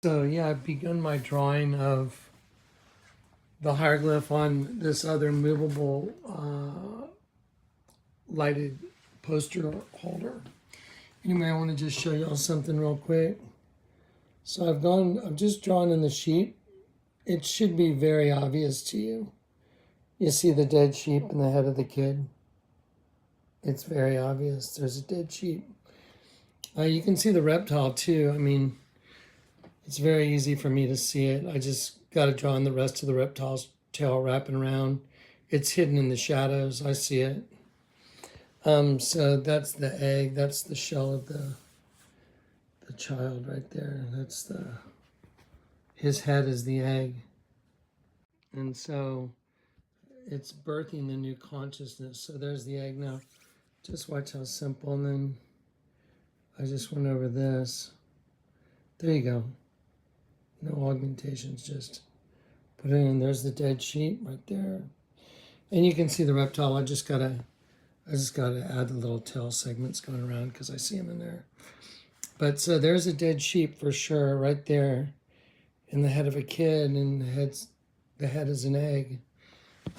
So yeah, I've begun my drawing of the hieroglyph on this other movable lighted poster holder. Anyway, I want to just show y'all something real quick. So I've just drawn in the sheep. It should be very obvious to you. You see the dead sheep and the head of the kid. It's very obvious. There's a dead sheep. You can see the reptile too. I mean, it's very easy for me to see it. I just got to draw in the rest of the reptile's tail wrapping around. It's hidden in the shadows. I see it. So that's the egg. That's the shell of the child right there. His head is the egg. And so it's birthing the new consciousness. So there's the egg now. Just watch how simple. And then I just went over this. There you go. No augmentations, just put it in. There's the dead sheep right there. And you can see the reptile. I just gotta add the little tail segments going around because I see them in there. But so there's a dead sheep for sure right there in the head of a kid, and the head is an egg.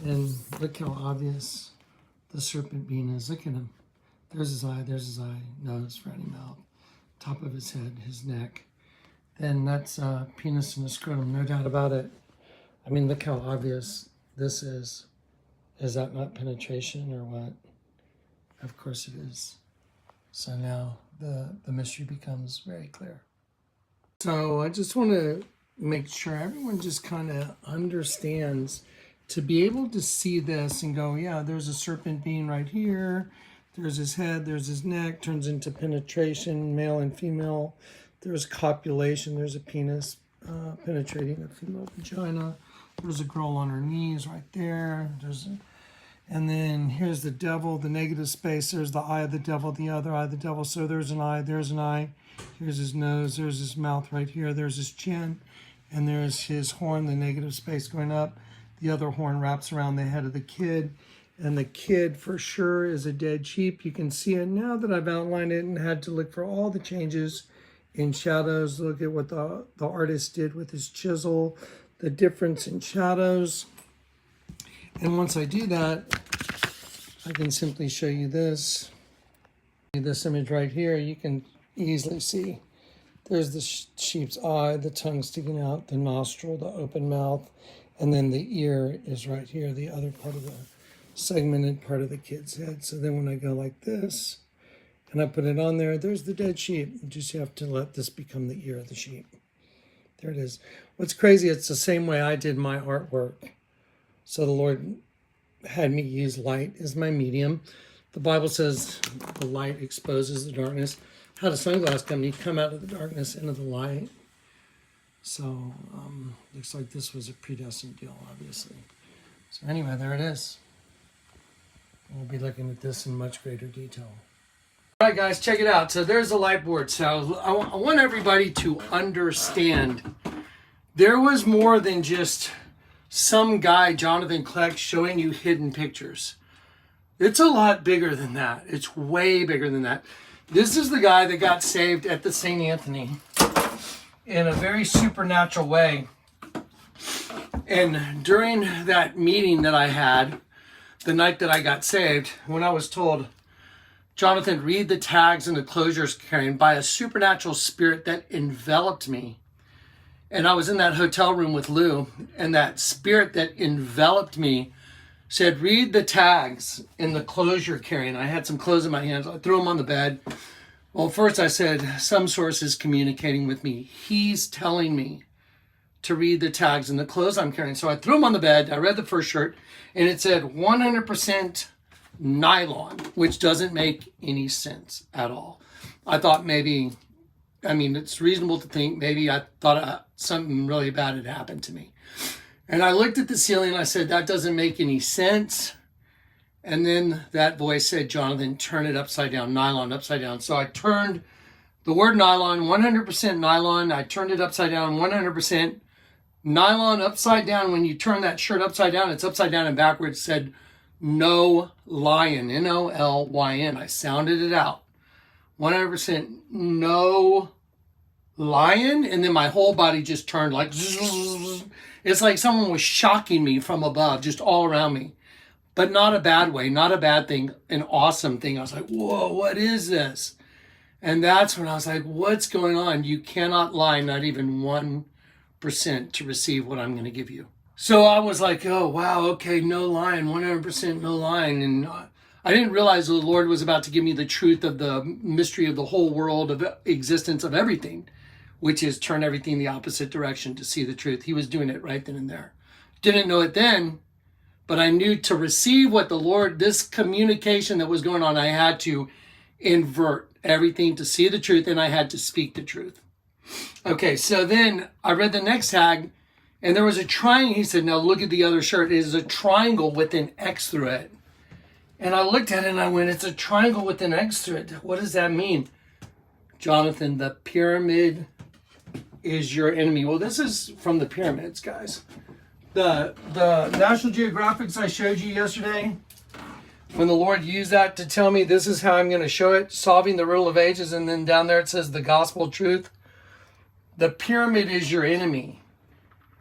And look how obvious the serpent being is. Look at him. There's his eye, nose, frowny mouth, top of his head, his neck. Then that's a penis and a scrotum, no doubt about it. I mean, look how obvious this is. Is that not penetration or what? Of course it is. So now the mystery becomes very clear. So I just want to make sure everyone just kind of understands to be able to see this and go, yeah, there's a serpent being right here. There's his head, there's his neck, turns into penetration, male and female. There's copulation, there's a penis penetrating a female vagina. There's a girl on her knees right there. And then here's the devil, the negative space. There's the eye of the devil, the other eye of the devil. So there's an eye, there's an eye. Here's his nose, there's his mouth right here. There's his chin, and there's his horn, the negative space going up. The other horn wraps around the head of the kid. And the kid for sure is a dead sheep. You can see it now that I've outlined it and had to look for all the changes in shadows. Look at what the artist did with his chisel, the difference in shadows. And once I do that, I can simply show you this. This image right here, you can easily see. There's the sheep's eye, the tongue sticking out, the nostril, the open mouth, and then the ear is right here, the other part of the segmented part of the kid's head. So then when I go like this, and I put it on there, there's the dead sheep. You just have to let this become the ear of the sheep. There it is. What's crazy, it's the same way I did my artwork. So the Lord had me use light as my medium. The Bible says the light exposes the darkness. Had a sunglass company come out of the darkness into the light. So looks like this was a predestined deal, obviously. So anyway, there it is. We'll be looking at this in much greater detail. All right, guys, check it out. So there's the light board. So I want everybody to understand there was more than just some guy, Jonathan Kleck, showing you hidden pictures. It's a lot bigger than that. It's way bigger than that. This is the guy that got saved at the St. Anthony in a very supernatural way. And during that meeting that I had, the night that I got saved, when I was told, Jonathan, read the tags and the closures carrying by a supernatural spirit that enveloped me. And I was in that hotel room with Lou, and that spirit that enveloped me said, read the tags in the clothes you're carrying. I had some clothes in my hands. I threw them on the bed. Well, first I said, some source is communicating with me. He's telling me to read the tags in the clothes I'm carrying. So I threw them on the bed. I read the first shirt, and it said 100% nylon, which doesn't make any sense at all. I thought maybe, it's reasonable to think maybe I thought something really bad had happened to me. And I looked at the ceiling and I said, that doesn't make any sense. And then that voice said, Jonathan, turn it upside down, nylon upside down. So I turned the word nylon, 100% nylon. I turned it upside down, 100% nylon upside down. When you turn that shirt upside down, it's upside down and backwards. It said, no lion, Nolyn. I sounded it out. 100% no lion, and then my whole body just turned like, it's like someone was shocking me from above, just all around me. But not a bad way, not a bad thing, an awesome thing. I was like, whoa, what is this? And that's when I was like, what's going on? You cannot lie, not even 1% to receive what I'm going to give you. So I was like, oh, wow, okay, no lying, 100% no lying. And I didn't realize the Lord was about to give me the truth of the mystery of the whole world, of existence of everything, which is turn everything the opposite direction to see the truth. He was doing it right then and there. Didn't know it then, but I knew to receive what the Lord, this communication that was going on, I had to invert everything to see the truth, and I had to speak the truth. Okay, so then I read the next tag, and there was a triangle. He said, now look at the other shirt. It is a triangle with an X through it. And I looked at it and I went, it's a triangle with an X through it. What does that mean? Jonathan, the pyramid is your enemy. Well, this is from the pyramids, guys. The National Geographics I showed you yesterday, when the Lord used that to tell me this is how I'm going to show it, solving the riddle of ages, and then down there it says the gospel truth. The pyramid is your enemy.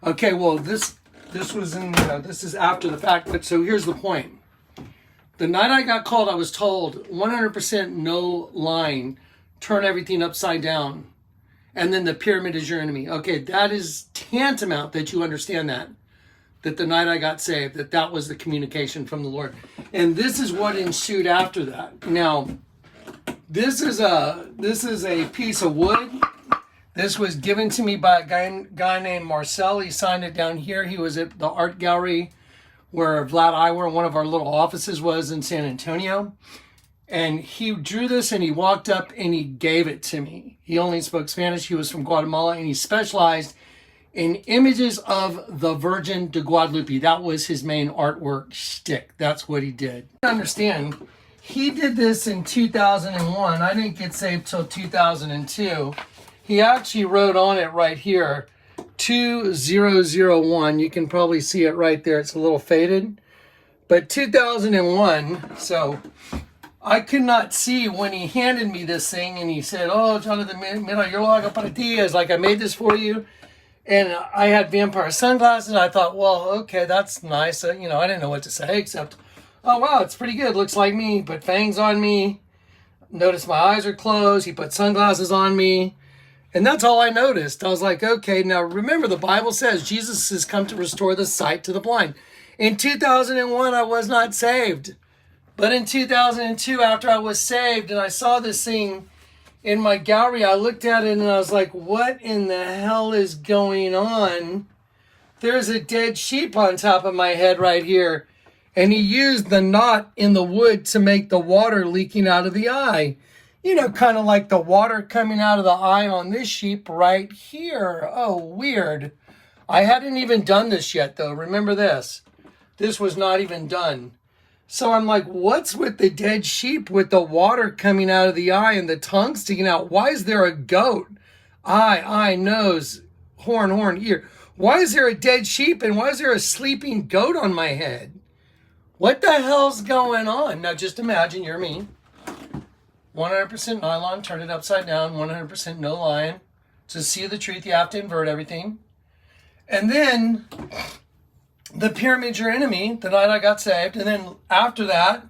Okay, well, this was in, this is after the fact, but so here's the point. The night I got called, I was told 100% no lying, turn everything upside down, and then the pyramid is your enemy. Okay, that is tantamount that you understand that the night I got saved, that was the communication from the Lord. And this is what ensued after that. Now, this is a piece of wood. This was given to me by a guy named Marcel. He signed it down here. He was at the art gallery where Vlad Iwer, one of our little offices, was in San Antonio. And he drew this and he walked up and he gave it to me. He only spoke Spanish. He was from Guatemala and he specialized in images of the Virgin de Guadalupe. That was his main artwork shtick. That's what he did. Understand, he did this in 2001. I didn't get saved till 2002. He actually wrote on it right here, 2001. You can probably see it right there. It's a little faded. But 2001, so I could not see when he handed me this thing and he said, oh, Jonathan, mira, yo lo hago para ti. It's like, I made this for you. And I had vampire sunglasses. I thought, well, okay, that's nice. I didn't know what to say except, oh, wow, it's pretty good. Looks like me. Put fangs on me. Notice my eyes are closed. He put sunglasses on me. And that's all I noticed. I was like, okay, now remember the Bible says Jesus has come to restore the sight to the blind. In 2001, I was not saved. But in 2002, after I was saved and I saw this thing in my gallery, I looked at it and I was like, what in the hell is going on? There's a dead sheep on top of my head right here. And he used the knot in the wood to make the water leaking out of the eye. Kind of like the water coming out of the eye on this sheep right here. Oh, weird. I hadn't even done this yet, though. Remember this. This was not even done. So I'm like, what's with the dead sheep with the water coming out of the eye and the tongue sticking out? Why is there a goat? Eye, nose, horn, ear. Why is there a dead sheep and why is there a sleeping goat on my head? What the hell's going on? Now just imagine you're me. 100% nylon, turn it upside down, 100% no lying. To see the truth, you have to invert everything. And then the pyramid's your enemy, the night I got saved. And then after that,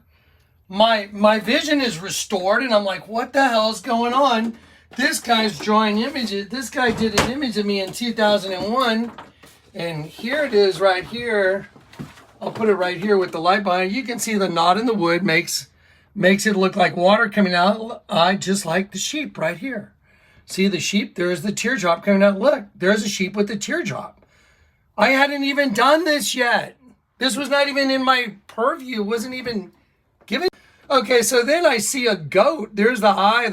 my vision is restored. And I'm like, what the hell is going on? This guy's drawing images. This guy did an image of me in 2001. And here it is right here. I'll put it right here with the light behind it. You can see the knot in the wood makes it look like water coming out. Just like the sheep right here. See the sheep? There's the teardrop coming out. Look, there's a sheep with the teardrop. I hadn't even done this yet. This was not even in my purview. It wasn't even given. Okay, so then I see a goat. There's the eye,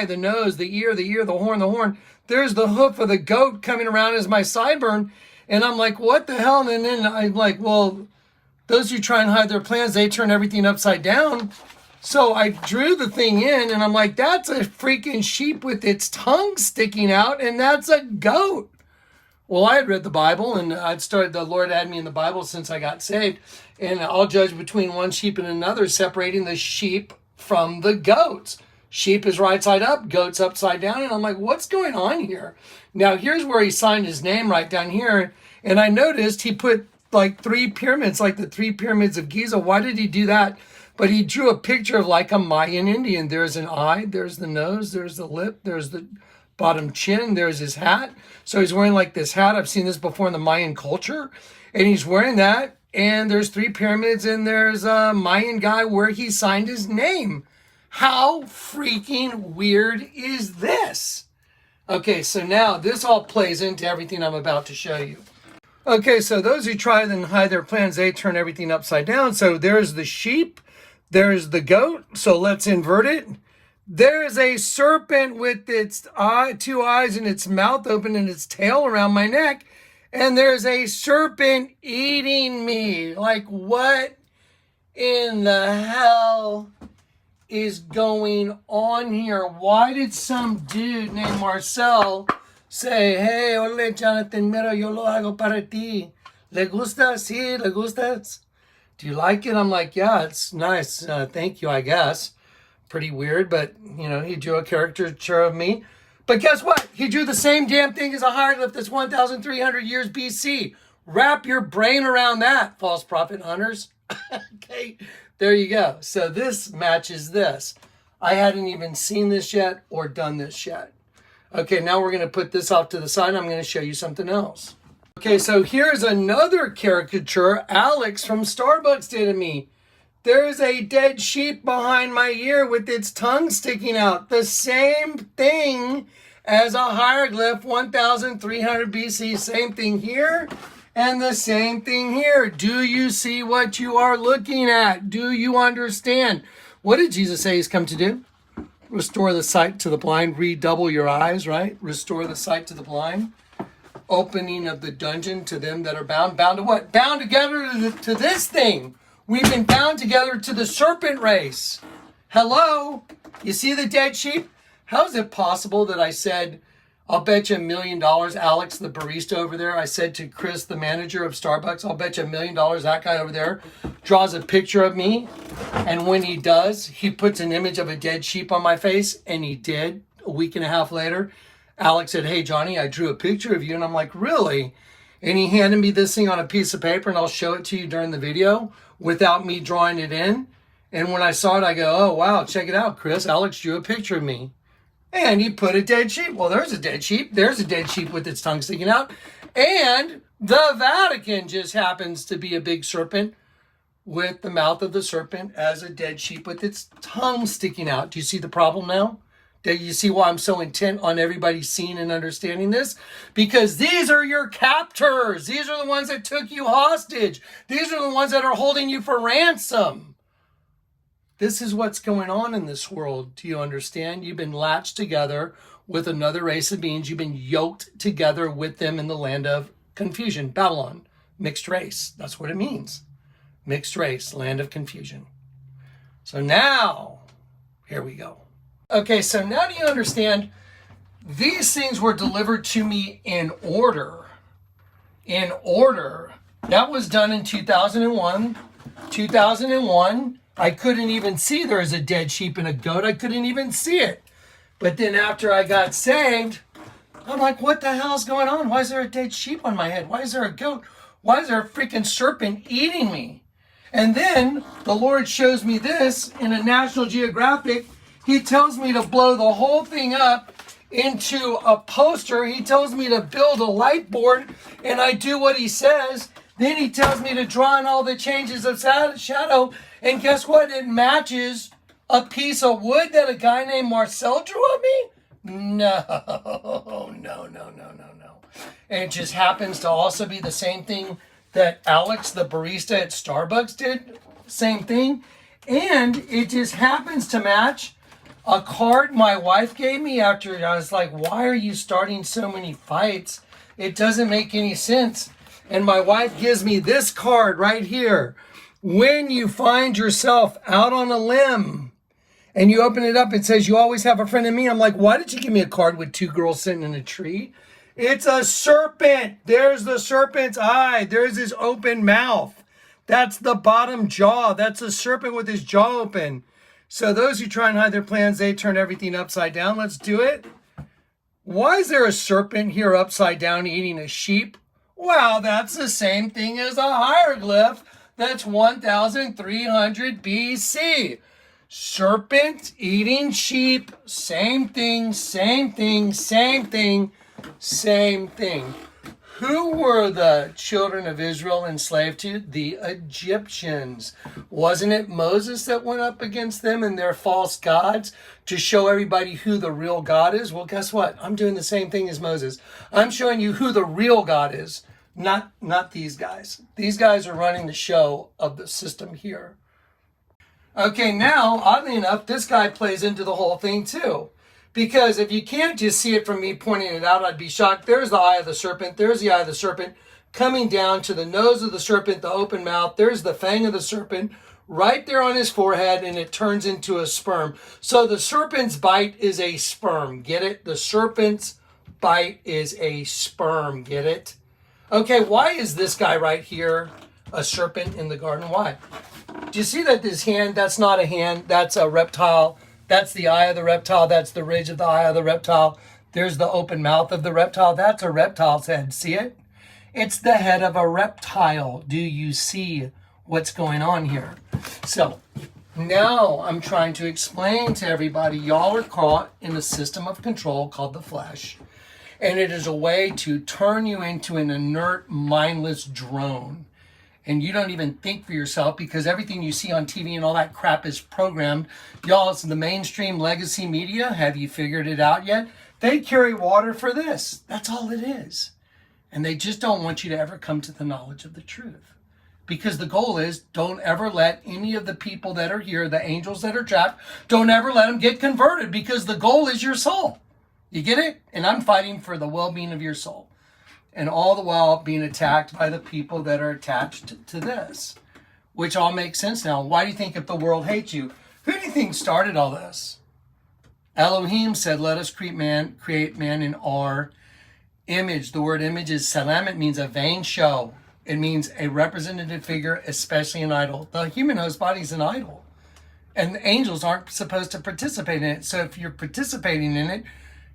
the nose, the ear, the horn. There's the hoof of the goat coming around as my sideburn. And I'm like, what the hell? And then I'm like, well, those who try and hide their plans, they turn everything upside down. So I drew the thing in and I'm like, that's a freaking sheep with its tongue sticking out. And that's a goat. Well, I had read the Bible and the Lord had me in the Bible since I got saved. And I'll judge between one sheep and another, separating the sheep from the goats. Sheep is right side up, goat's upside down. And I'm like, what's going on here? Now, here's where he signed his name right down here. And I noticed he put like 3 pyramids, like the 3 pyramids of Giza. Why did he do that? But he drew a picture of like a Mayan Indian. There's an eye, there's the nose, there's the lip, there's the bottom chin, there's his hat. So he's wearing like this hat. I've seen this before in the Mayan culture. And he's wearing that. And there's 3 pyramids and there's a Mayan guy where he signed his name. How freaking weird is this? Okay, so now this all plays into everything I'm about to show you. Okay, so those who try and hide their plans, they turn everything upside down. So there's the sheep, there's the goat. So let's invert it. There's a serpent with its 2 eyes and its mouth open and its tail around my neck. And there's a serpent eating me. Like, what in the hell is going on here? Why did some dude named Marcel say, hey, ole, Jonathan, mira, yo lo hago para ti. ¿Le gusta? Sí, ¿le gustas? Do you like it? I'm like, yeah, it's nice. Thank you, I guess. Pretty weird, but, you know, he drew a caricature of me. But guess what? He drew the same damn thing as a hieroglyph that's 1,300 years BC. Wrap your brain around that, false prophet hunters. Okay, there you go. So this matches this. I hadn't even seen this yet or done this yet. Okay, now we're going to put this off to the side. I'm going to show you something else. Okay, so here's another caricature Alex from Starbucks did of me. There's a dead sheep behind my ear with its tongue sticking out. The same thing as a hieroglyph, 1,300 BC. Same thing here and the same thing here. Do you see what you are looking at? Do you understand? What did Jesus say he's come to do? Restore the sight to the blind, redouble your eyes, right? Restore the sight to the blind. Opening of the dungeon to them that are bound. Bound to what? Bound together to this thing. We've been bound together to the serpent race. Hello? You see the dead sheep? How is it possible that I said, I'll bet you $1 million, Alex, the barista over there, I said to Chris, the manager of Starbucks, I'll bet you $1 million that guy over there draws a picture of me. And when he does, he puts an image of a dead sheep on my face. And he did. A week and a half later, Alex said, hey, Johnny, I drew a picture of you. And I'm like, really? And he handed me this thing on a piece of paper, and I'll show it to you during the video without me drawing it in. And when I saw it, I go, oh, wow, check it out, Chris. Alex drew a picture of me. And he put a dead sheep. Well, there's a dead sheep. There's a dead sheep with its tongue sticking out. And the Vatican just happens to be a big serpent with the mouth of the serpent as a dead sheep with its tongue sticking out. Do you see the problem now? Do you see why I'm so intent on everybody seeing and understanding this? Because these are your captors. These are the ones that took you hostage. These are the ones that are holding you for ransom. This is what's going on in this world. Do you understand? You've been latched together with another race of beings. You've been yoked together with them in the land of confusion, Babylon, mixed race. That's what it means. Mixed race, land of confusion. So now, here we go. Okay, so now do you understand? These things were delivered to me in order. In order. That was done in 2001. 2001. I couldn't even see there was a dead sheep and a goat. I couldn't even see it. But then after I got saved, I'm like, what the hell's going on? Why is there a dead sheep on my head? Why is there a goat? Why is there a freaking serpent eating me? And then the Lord shows me this in a National Geographic. He tells me to blow the whole thing up into a poster. He tells me to build a light board, and I do what he says. Then he tells me to draw in all the changes of shadow. And guess what? It matches a piece of wood that a guy named Marcel drew of me? No. And it just happens to also be the same thing that Alex, the barista at Starbucks, did. Same thing. And it just happens to match a card my wife gave me after I was like, why are you starting so many fights? It doesn't make any sense. And my wife gives me this card right here. When you find yourself out on a limb and you open it up, it says, you always have a friend in me. I'm like, why did you give me a card with 2 girls sitting in a tree? It's a serpent. There's the serpent's eye. There's his open mouth. That's the bottom jaw. That's a serpent with his jaw open. So those who try and hide their plans, they turn everything upside down. Let's do it. Why is there a serpent here upside down eating a sheep? Well, that's the same thing as a hieroglyph. That's 1300 BC. Serpent eating sheep. Same thing, same thing, same thing, same thing. Who were the children of Israel enslaved to? The Egyptians. Wasn't it Moses that went up against them and their false gods to show everybody who the real God is? Well, guess what? I'm doing the same thing as Moses. I'm showing you who the real God is, not these guys. These guys are running the show of the system here. Okay, now, oddly enough, this guy plays into the whole thing too. Because if you can't just see it from me pointing it out, I'd be shocked. There's the eye of the serpent. There's the eye of the serpent coming down to the nose of the serpent, the open mouth. There's the fang of the serpent right there on his forehead, and it turns into a sperm. So the serpent's bite is a sperm. Get it? The serpent's bite is a sperm. Get it? Okay, why is this guy right here a serpent in the garden? Why? Do you see that this hand, that's not a hand, that's a reptile. That's the eye of the reptile. That's the ridge of the eye of the reptile. There's the open mouth of the reptile. That's a reptile's head. See it? It's the head of a reptile. Do you see what's going on here? So now I'm trying to explain to everybody, y'all are caught in a system of control called the flesh. And it is a way to turn you into an inert, mindless drone. And you don't even think for yourself because everything you see on TV and all that crap is programmed. Y'all, it's the mainstream legacy media. Have you figured it out yet? They carry water for this. That's all it is. And they just don't want you to ever come to the knowledge of the truth. Because the goal is don't ever let any of the people that are here, the angels that are trapped, don't ever let them get converted because the goal is your soul. You get it? And I'm fighting for the well-being of your soul. And all the while being attacked by the people that are attached to this, which all makes sense now. Why do you think if the world hates you? Who do you think started all this? Elohim said, let us create man in our image. The word image is salam. It means a vain show. It means a representative figure, especially an idol. The human host body is an idol. And the angels aren't supposed to participate in it. So if you're participating in it,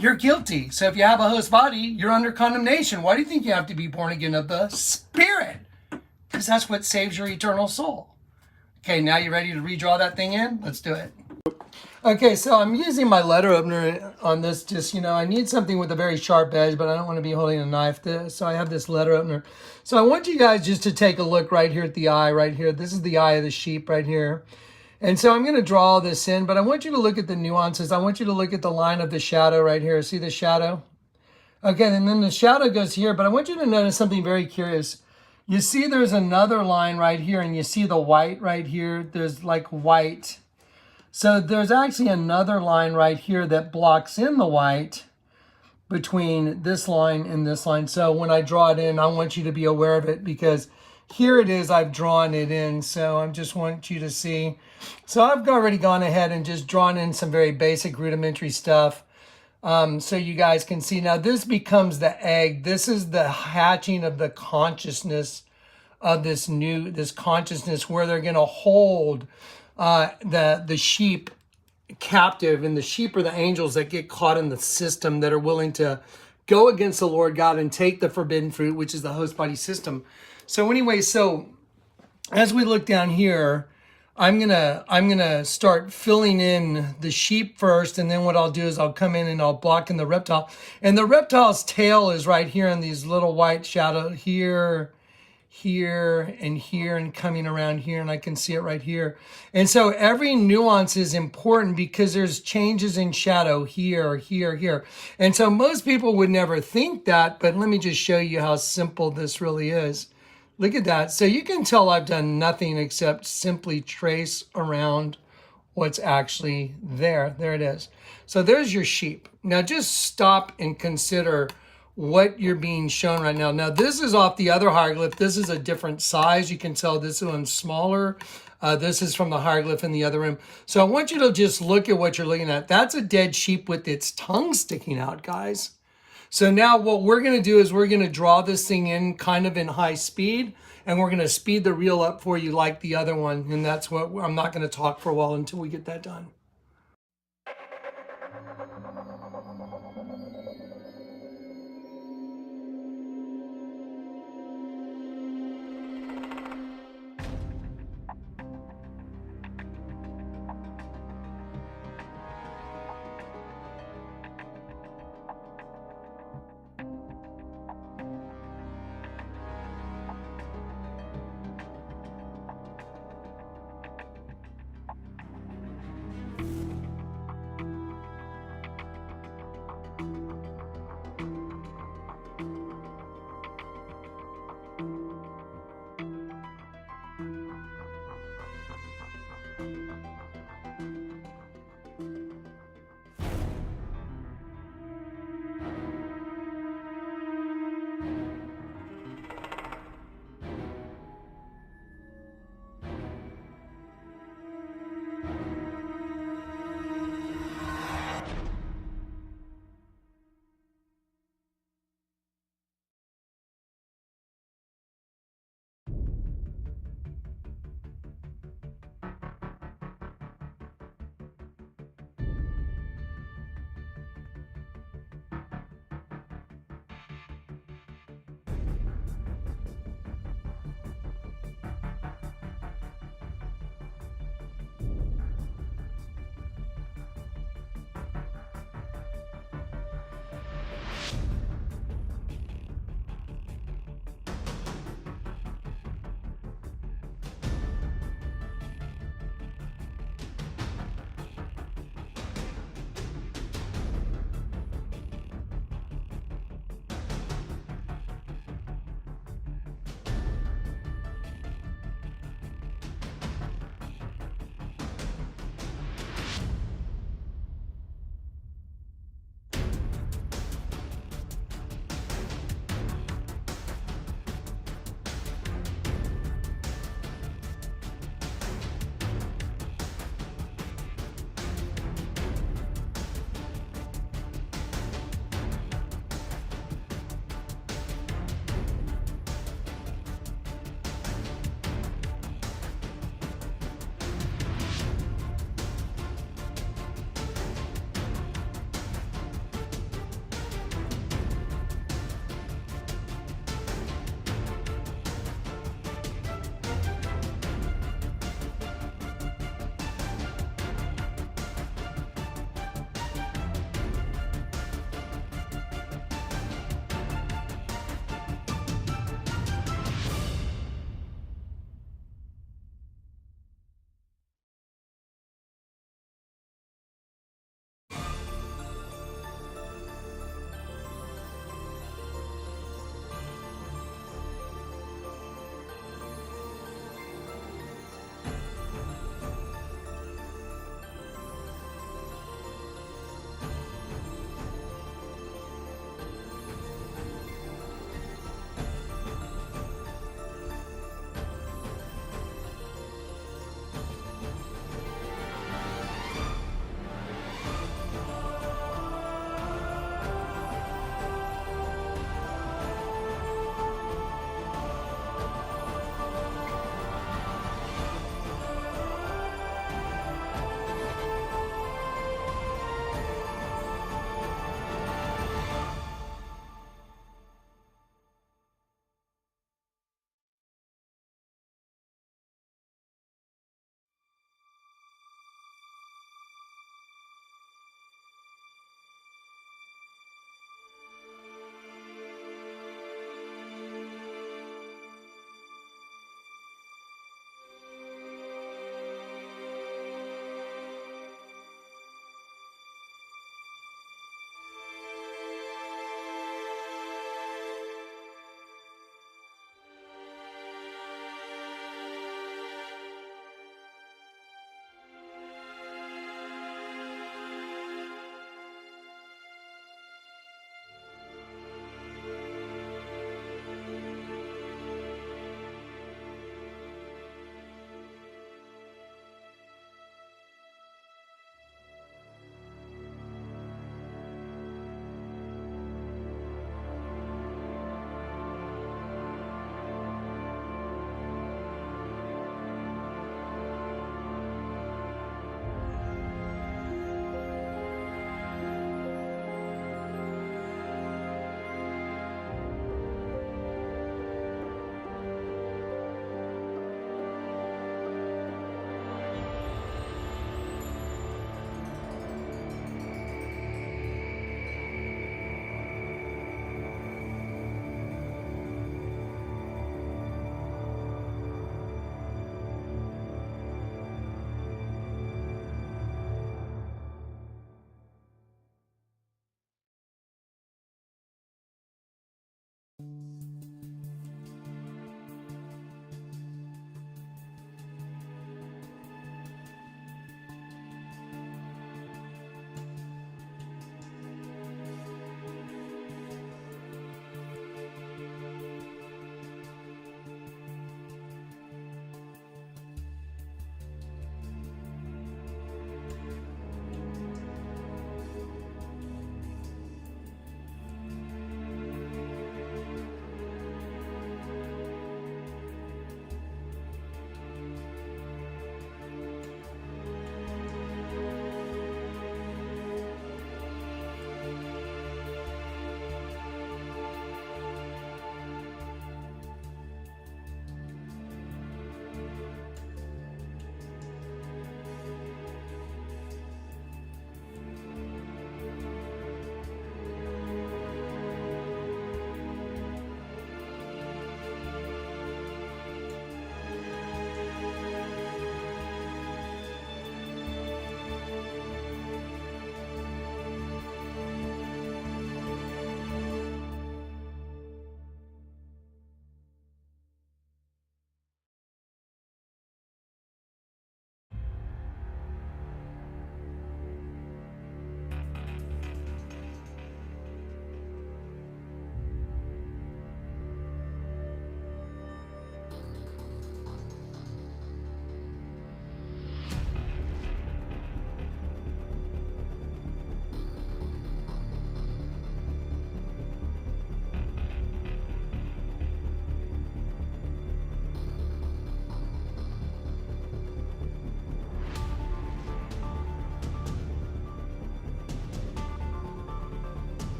you're guilty. So if you have a host body, you're under condemnation. Why do you think you have to be born again of the Spirit? Because that's what saves your eternal soul. Okay, now you ready to redraw that thing in? Let's do it. Okay, so I'm using my letter opener on this. Just, I need something with a very sharp edge, but I don't want to be holding a knife. So I have this letter opener. So I want you guys just to take a look right here at the eye right here. This is the eye of the sheep right here. And so I'm going to draw all this in, but I want you to look at the nuances. I want you to look at the line of the shadow right here. See the shadow? Okay, and then the shadow goes here, but I want you to notice something very curious. You see there's another line right here, and you see the white right here. There's like white. So there's actually another line right here that blocks in the white between this line and this line. So when I draw it in, I want you to be aware of it because here it is, I've drawn it in. So I just want you to see. So I've already gone ahead and just drawn in some very basic rudimentary stuff so you guys can see. Now this becomes the egg. This is the hatching of the consciousness of this consciousness where they're going to hold the sheep captive. And the sheep are the angels that get caught in the system that are willing to go against the Lord God and take the forbidden fruit, which is the host body system. So anyway, so as we look down here, I'm gonna start filling in the sheep first, and then what I'll do is I'll come in and I'll block in the reptile. And the reptile's tail is right here in these little white shadow here, here, and here, and coming around here, and I can see it right here. And so every nuance is important because there's changes in shadow here, here, here. And so most people would never think that, but let me just show you how simple this really is. Look at that. So you can tell I've done nothing except simply trace around what's actually there. There it is. So there's your sheep. Now just stop and consider what you're being shown right now. Now this is off the other hieroglyph. This is a different size. You can tell this one's smaller. This is from the hieroglyph in the other room. So I want you to just look at what you're looking at. That's a dead sheep with its tongue sticking out, guys. So now what we're going to do is we're going to draw this thing in kind of in high speed, and we're going to speed the reel up for you like the other one. And that's what I'm not going to talk for a while until we get that done.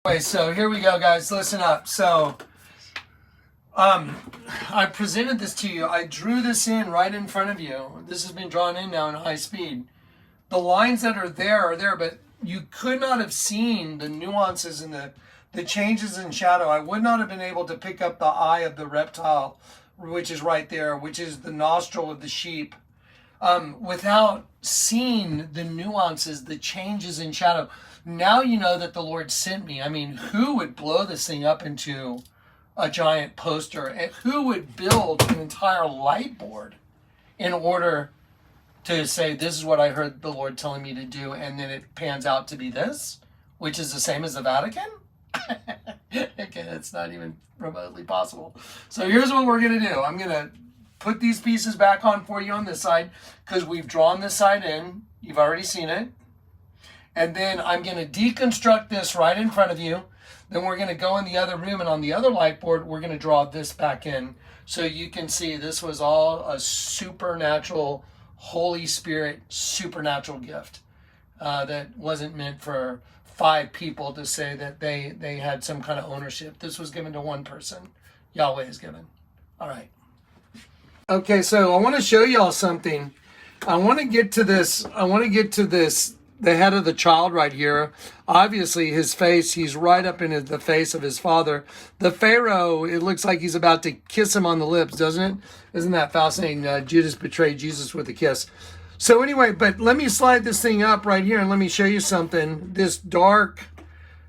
Okay, so here we go, guys. Listen up. So, I presented this to you. I drew this in right in front of you. This has been drawn in now in high speed. The lines that are there, but you could not have seen the nuances and the changes in shadow. I would not have been able to pick up the eye of the reptile, which is right there, which is the nostril of the sheep, without seeing the nuances, the changes in shadow. Now you know that the Lord sent me. I mean, who would blow this thing up into a giant poster? And who would build an entire light board in order to say, this is what I heard the Lord telling me to do, and then it pans out to be this, which is the same as the Vatican? Okay, it's not even remotely possible. So here's what we're going to do. I'm going to put these pieces back on for you on this side, because we've drawn this side in. You've already seen it. And then I'm going to deconstruct this right in front of you. Then we're going to go in the other room, and on the other light board, we're going to draw this back in. So you can see this was all a supernatural, Holy Spirit, supernatural gift that wasn't meant for 5 people to say that they had some kind of ownership. This was given to one person. Yahweh is given. All right. Okay, so I want to show y'all something. I want to get to this. The head of the child right here. Obviously, his face, he's right up in the face of his father. The Pharaoh, it looks like he's about to kiss him on the lips, doesn't it? Isn't that fascinating? Judas betrayed Jesus with a kiss. So anyway, but let me slide this thing up right here and let me show you something. This dark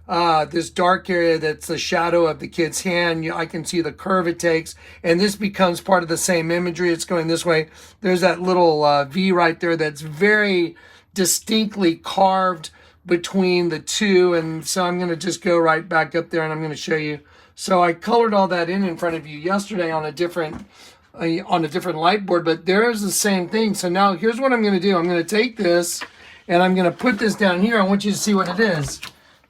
area that's the shadow of the kid's hand, I can see the curve it takes, and this becomes part of the same imagery. It's going this way. There's that little V right there that's very distinctly carved between the two, and so I'm going to just go right back up there and I'm going to show you. So I colored all that in front of you yesterday on a different light board, but there's the same thing. So now here's what I'm going to do. I'm going to take this and I'm going to put this down here. I want you to see what it is.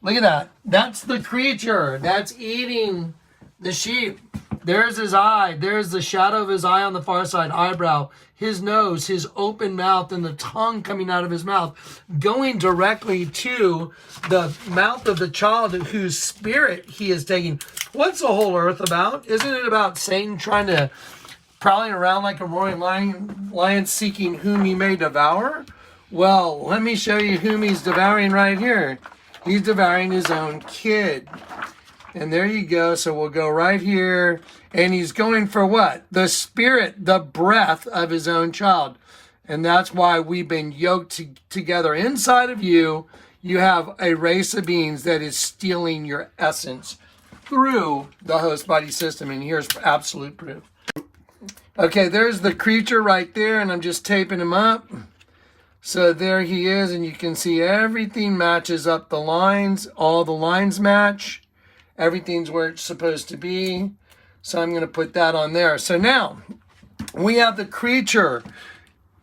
Look at that. That's the creature that's eating the sheep. There's his eye. There's the shadow of his eye on the far side, eyebrow, his nose, his open mouth, and the tongue coming out of his mouth, going directly to the mouth of the child whose spirit he is taking. What's the whole earth about? Isn't it about Satan prowling around like a roaring lion seeking whom he may devour? Well, let me show you whom he's devouring right here. He's devouring his own kid. And there you go. So we'll go right here. And he's going for what? The spirit, the breath of his own child. And that's why we've been yoked together. Inside of you, you have a race of beings that is stealing your essence through the host body system. And here's absolute proof. Okay, there's the creature right there. And I'm just taping him up. So there he is. And you can see everything matches up the lines. All the lines match. Everything's where it's supposed to be. So I'm going to put that on there. So now we have the creature.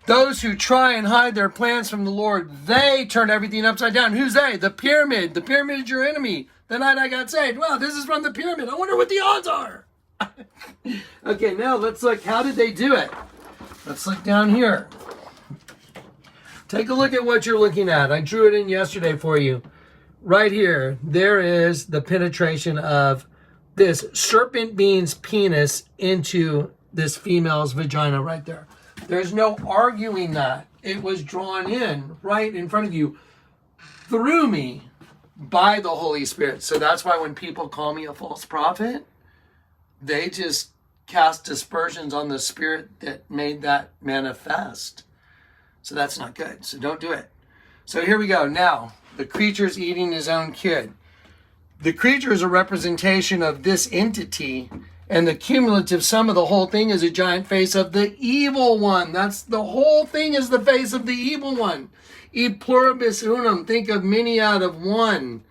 Those who try and hide their plans from the Lord, they turn everything upside down. Who's they? The pyramid. The pyramid is your enemy. The night I got saved. Wow, this is from the pyramid. I wonder what the odds are. Okay, now let's look. How did they do it? Let's look down here. Take a look at what you're looking at. I drew it in yesterday for you. Right here, there is the penetration of this serpent being's penis into this female's vagina right there. There's no arguing that. It was drawn in right in front of you through me by the Holy Spirit. So that's why when people call me a false prophet, they just cast dispersions on the spirit that made that manifest. So that's not good. So don't do it. So here we go. Now, the creature's eating his own kid. The creature is a representation of this entity, and the cumulative sum of the whole thing is a giant face of the evil one. That's the whole thing, is the face of the evil one. E pluribus unum, think of many out of one.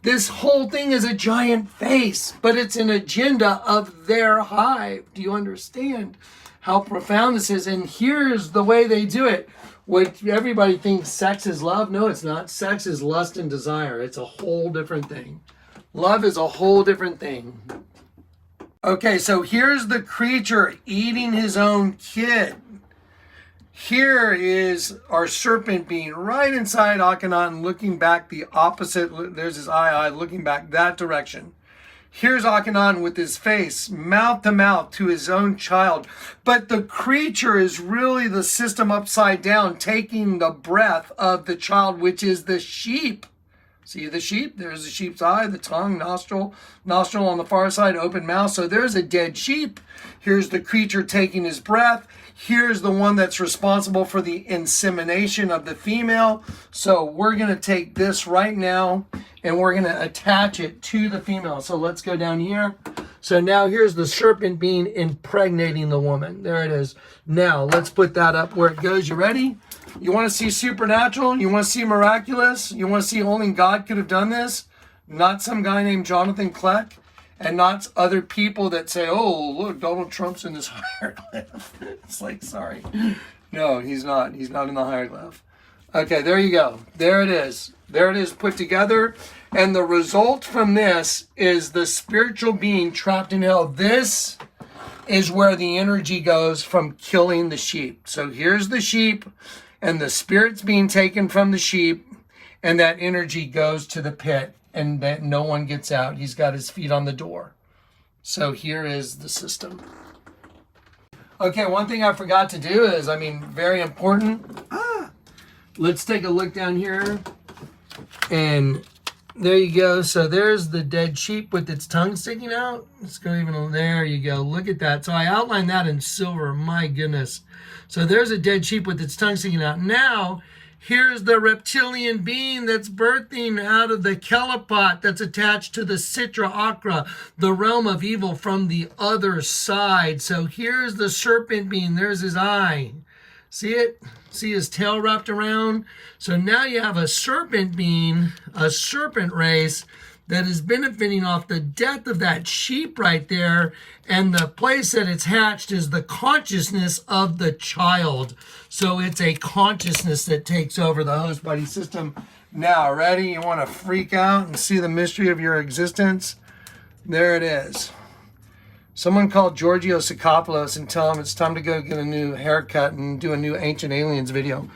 This whole thing is a giant face, but it's an agenda of their hive. Do you understand how profound this is? And here's the way they do it. What everybody thinks sex is love. No, it's not. Sex is lust and desire. It's a whole different thing. Love is a whole different thing. Okay, so here's the creature eating his own kid. Here is our serpent being right inside Akhenaten, looking back the opposite. There's his eye looking back that direction. Here's Akhenaten with his face mouth to mouth to his own child. But the creature is really the system upside down, taking the breath of the child, which is the sheep. See the sheep? There's the sheep's eye, the tongue, nostril on the far side, open mouth. So there's a dead sheep. Here's the creature taking his breath. Here's the one that's responsible for the insemination of the female. So we're going to take this right now and we're going to attach it to the female. So let's go down here. So now here's the serpent being impregnating the woman. There it is. Now let's put that up where it goes. You ready? You want to see supernatural? You want to see miraculous? You want to see only God could have done this? Not some guy named Jonathan Kleck, and not other people that say, oh, look, Donald Trump's in this hieroglyph. It's like, sorry. No, he's not. He's not in the hieroglyph. Okay, there you go. There it is. There it is put together. And the result from this is the spiritual being trapped in hell. This is where the energy goes from killing the sheep. So here's the sheep, and the spirit's being taken from the sheep, and that energy goes to the pit, and that no one gets out. He's got his feet on the door. So here is the system. Okay, one thing I forgot to do is, very important. Let's take a look down here. And there you go. So there's the dead sheep with its tongue sticking out. Let's go even there you go. Look at that. So I outlined that in silver. My goodness. So there's a dead sheep with its tongue sticking out. Now, here's the reptilian being that's birthing out of the Kelipot that's attached to the Sitra Akra, the realm of evil from the other side. So here's the serpent being. There's his eye. See it? See his tail wrapped around? So now you have a serpent being, a serpent race that is benefiting off the death of that sheep right there. And the place that it's hatched is the consciousness of the child. So it's a consciousness that takes over the host body system. Now, ready? You want to freak out and see the mystery of your existence? There it is. Someone called Giorgio Sikopoulos and tell him it's time to go get a new haircut and do a new Ancient Aliens video.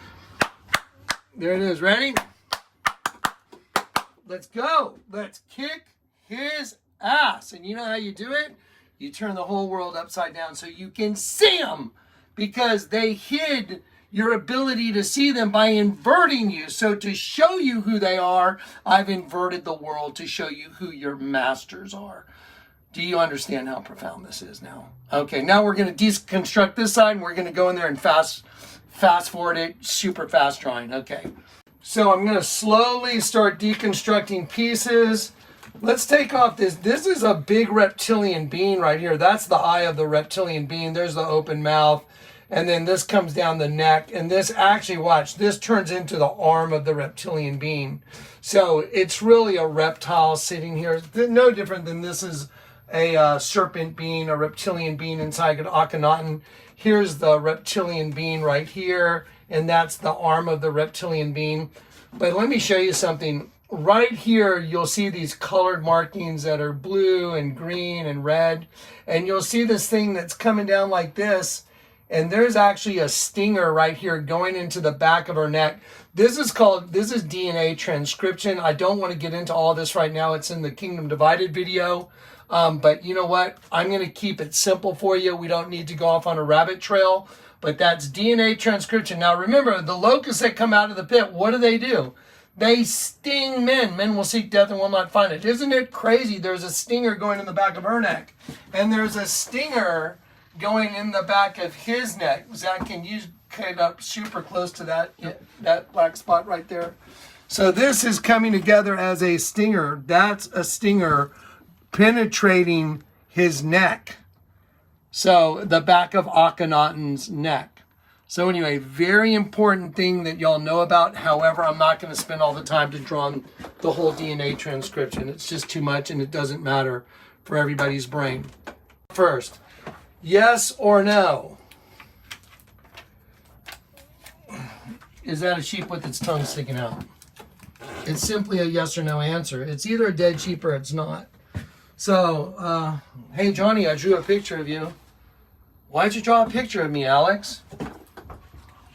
There it is. Ready? Let's go. Let's kick his ass. And you know how you do it? You turn the whole world upside down so you can see them, because they hid your ability to see them by inverting you. So to show you who they are, I've inverted the world to show you who your masters are. Do you understand how profound this is now? Okay, now we're going to deconstruct this side, and we're going to go in there and fast forward it, super fast drawing. Okay, so I'm going to slowly start deconstructing pieces. Let's take off this. This is a big reptilian being right here. That's the eye of the reptilian being. There's the open mouth. And then this comes down the neck. And this actually, watch, this turns into the arm of the reptilian being. So it's really a reptile sitting here. No different than this is a serpent being, a reptilian being inside of Akhenaten. Here's the reptilian being right here, and that's the arm of the reptilian being. But let me show you something. Right here, you'll see these colored markings that are blue and green and red, and you'll see this thing that's coming down like this, and there's actually a stinger right here going into the back of her neck. This is DNA transcription. I don't want to get into all this right now. It's in the Kingdom Divided video. But you know what? I'm going to keep it simple for you. We don't need to go off on a rabbit trail. But that's DNA transcription. Now remember, the locusts that come out of the pit, what do? They sting men. Men will seek death and will not find it. Isn't it crazy? There's a stinger going in the back of her neck. And there's a stinger going in the back of his neck. Zach, can you cut up super close to that black spot right there? So this is coming together as a stinger. That's a stinger penetrating his neck. So the back of Akhenaten's neck. So anyway, very important thing that y'all know about. However, I'm not going to spend all the time to draw the whole DNA transcription. It's just too much, and it doesn't matter for everybody's brain. First, yes or no? Is that a sheep with its tongue sticking out? It's simply a yes or no answer. It's either a dead sheep or it's not. So, hey Johnny, I drew a picture of you. Why'd you draw a picture of me, Alex?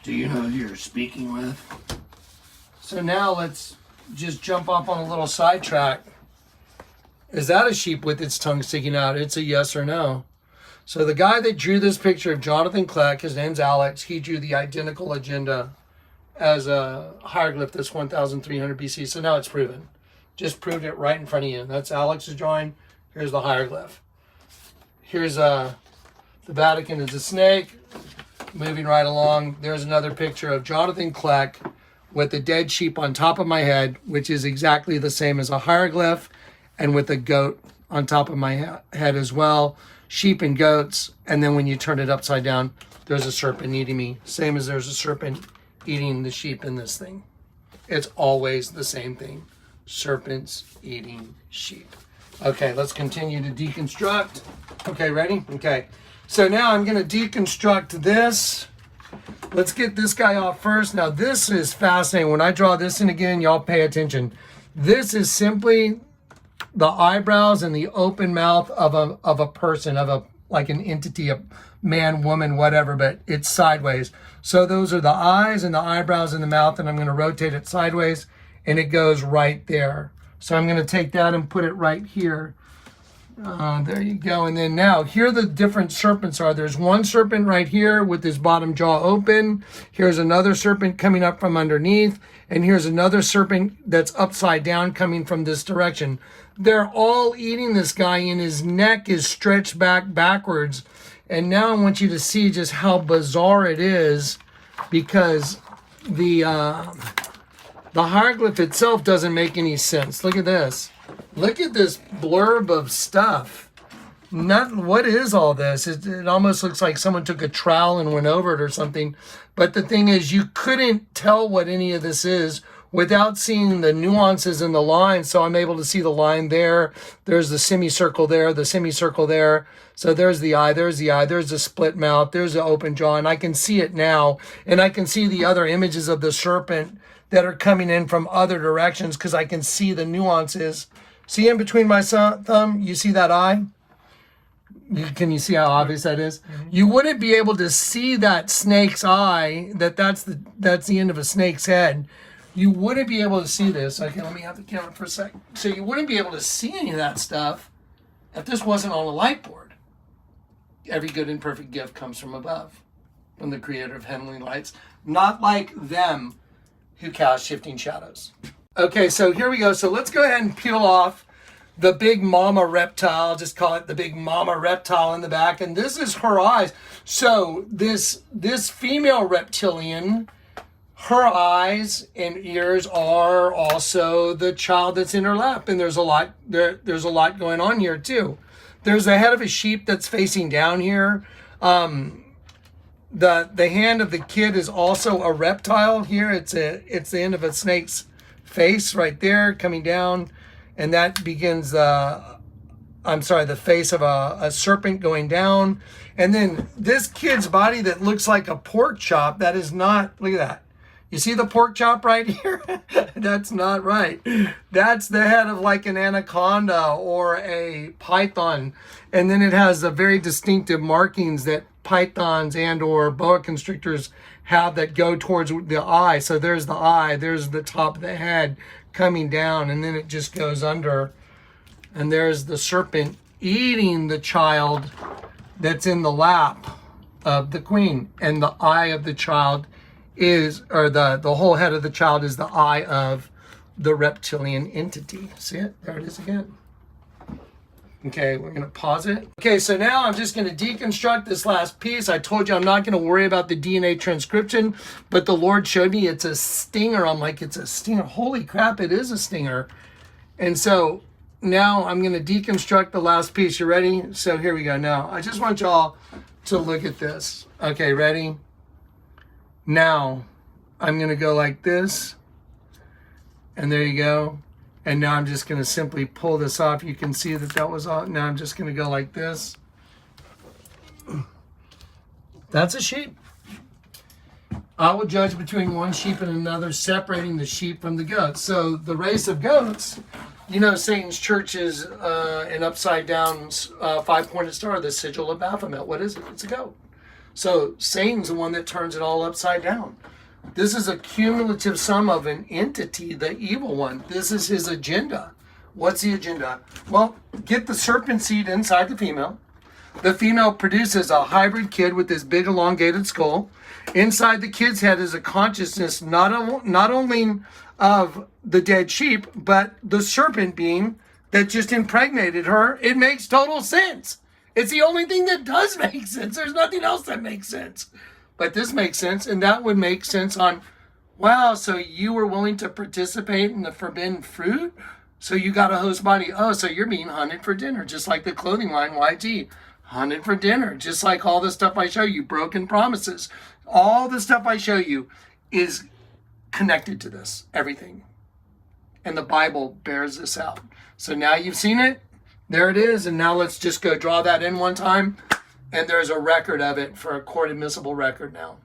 Do you know who you're speaking with? So now let's just jump off on a little sidetrack. Is that a sheep with its tongue sticking out? It's a yes or no. So the guy that drew this picture of Jonathan Kleck, his name's Alex, he drew the identical agenda as a hieroglyph that's 1300 BC. So now it's proven. Just proved it right in front of you. That's Alex's drawing. Here's the hieroglyph. Here's the Vatican is a snake. Moving right along, there's another picture of Jonathan Kleck with a dead sheep on top of my head, which is exactly the same as a hieroglyph, and with a goat on top of my head as well. Sheep and goats, and then when you turn it upside down, there's a serpent eating me. Same as there's a serpent eating the sheep in this thing. It's always the same thing. Serpents eating sheep. Okay, let's continue to deconstruct. Okay, ready? Okay. So now I'm going to deconstruct this. Let's get this guy off first. Now this is fascinating. When I draw this in again, y'all pay attention. This is simply the eyebrows and the open mouth of a person, like an entity, a man, woman, whatever, but it's sideways. So those are the eyes and the eyebrows and the mouth, and I'm going to rotate it sideways, and it goes right there. So I'm going to take that and put it right here. There you go. And then now, here the different serpents are. There's one serpent right here with his bottom jaw open. Here's another serpent coming up from underneath. And here's another serpent that's upside down coming from this direction. They're all eating this guy, and his neck is stretched backwards. And now I want you to see just how bizarre it is, because the hieroglyph itself doesn't make any sense. Look at this. Look at this blurb of stuff. What is all this? It almost looks like someone took a trowel and went over it or something. But the thing is, you couldn't tell what any of this is without seeing the nuances in the line. So I'm able to see the line there. There's the semicircle there, the semicircle there. So there's the eye, there's the split mouth, there's the open jaw, and I can see it now. And I can see the other images of the serpent that are coming in from other directions because I can see the nuances. See in between my thumb, you see that eye? Can you see how obvious that is? Mm-hmm. You wouldn't be able to see that snake's eye, that's the end of a snake's head. You wouldn't be able to see this. Okay, let me have the camera for a second. So you wouldn't be able to see any of that stuff if this wasn't on a light board. Every good and perfect gift comes from above, from the creator of heavenly lights, not like them who cast shifting shadows. Okay, so here we go. So let's go ahead and peel off the big mama reptile. Just call it the big mama reptile in the back. And this is her eyes. So this female reptilian, her eyes and ears are also the child that's in her lap. And there's a lot going on here too. There's the head of a sheep that's facing down here. The hand of the kid is also a reptile here. It's the end of a snake's face right there coming down, and that begins the face of a serpent going down. And then this kid's body that looks like a pork chop, that is not, look at that. You see the pork chop right here? That's not right. That's the head of like an anaconda or a python. And then it has the very distinctive markings that pythons and or boa constrictors have that go towards the eye. So there's the eye, there's the top of the head coming down, and then it just goes under. And there's the serpent eating the child that's in the lap of the queen. And the eye of the child is, or the whole head of the child is the eye of the reptilian entity. See it? There it is again. Okay, we're going to pause it. Okay, so now I'm just going to deconstruct this last piece. I told you I'm not going to worry about the DNA transcription, but the Lord showed me it's a stinger. I'm like, it's a stinger. Holy crap, it is a stinger. And so now I'm going to deconstruct the last piece. You ready? So here we go. Now, I just want y'all to look at this. Okay, ready? Now, I'm going to go like this. And there you go. And now I'm just going to simply pull this off. You can see that was all. Now I'm just going to go like this. That's a sheep. I will judge between one sheep and another, separating the sheep from the goats. So the race of goats, you know, Satan's church is an upside down 5-pointed star, the sigil of Baphomet. What is it? It's a goat. So Satan's the one that turns it all upside down. This is a cumulative sum of an entity, the evil one. This is his agenda. What's the agenda? Well, get the serpent seed inside the female. The female produces a hybrid kid with this big elongated skull. Inside the kid's head is a consciousness not only of the dead sheep, but the serpent being that just impregnated her. It makes total sense. It's the only thing that does make sense. There's nothing else that makes sense. But this makes sense, and that would make sense on, wow, so you were willing to participate in the forbidden fruit? So you got a host body. Oh, so you're being hunted for dinner, just like the clothing line YG. Hunted for dinner, just like all the stuff I show you, broken promises. All the stuff I show you is connected to this, everything. And the Bible bears this out. So now you've seen it. There it is. And now let's just go draw that in one time. And there's a record of it for a court admissible record now.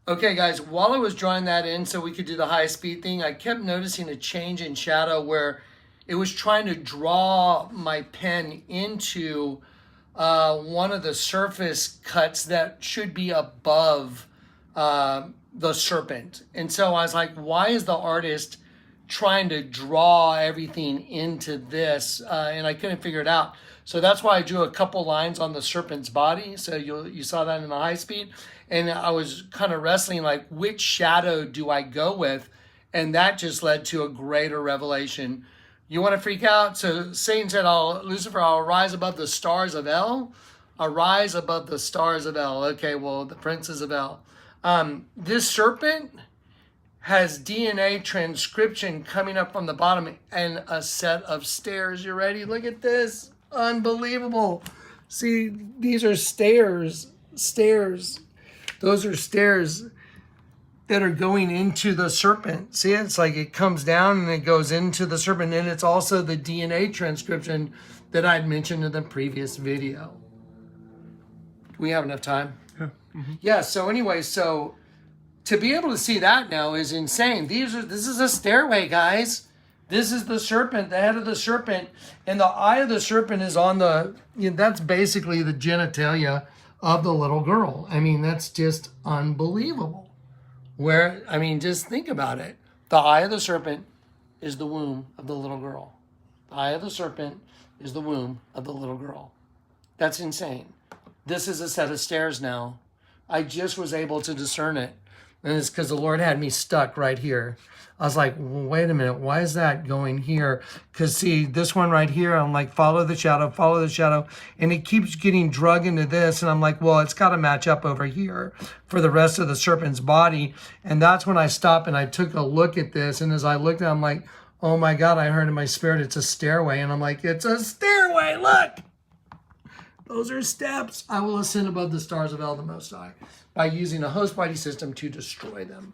Okay, guys, while I was drawing that in so we could do the high speed thing, I kept noticing a change in shadow where it was trying to draw my pen into one of the surface cuts that should be above the serpent. And so I was like, why is the artist trying to draw everything into this? And I couldn't figure it out. So that's why I drew a couple lines on the serpent's body. So you saw that in the high speed. And I was kind of wrestling, like, which shadow do I go with? And that just led to a greater revelation. You want to freak out? So Satan said, Lucifer, I'll rise above the stars of El. Arise above the stars of El. Okay, well, the princes of El. This serpent has DNA transcription coming up from the bottom and a set of stairs. You ready? Look at this. Unbelievable. See, these are stairs. Those are stairs that are going into the serpent. See, it's like it comes down and it goes into the serpent. And it's also the DNA transcription that I'd mentioned in the previous video. Do we have enough time? Yeah. Mm-hmm. Yeah, so anyway, so to be able to see that now is insane. This is a stairway, guys. This is the serpent, the head of the serpent. And the eye of the serpent is on that's basically the genitalia of the little girl. I mean, that's just unbelievable. Just think about it. The eye of the serpent is the womb of the little girl. The eye of the serpent is the womb of the little girl. That's insane. This is a set of stairs now. I just was able to discern it. And it's because the Lord had me stuck right here. I was like, well, wait a minute, why is that going here? Because see, this one right here, I'm like, follow the shadow. And it keeps getting drug into this. And I'm like, well, it's got to match up over here for the rest of the serpent's body. And that's when I stopped and I took a look at this. And as I looked at it, I'm like, oh my God, I heard in my spirit, it's a stairway. And I'm like, it's a stairway, look. Those are steps. I will ascend above the stars of El, the Most High, by using a host body system to destroy them.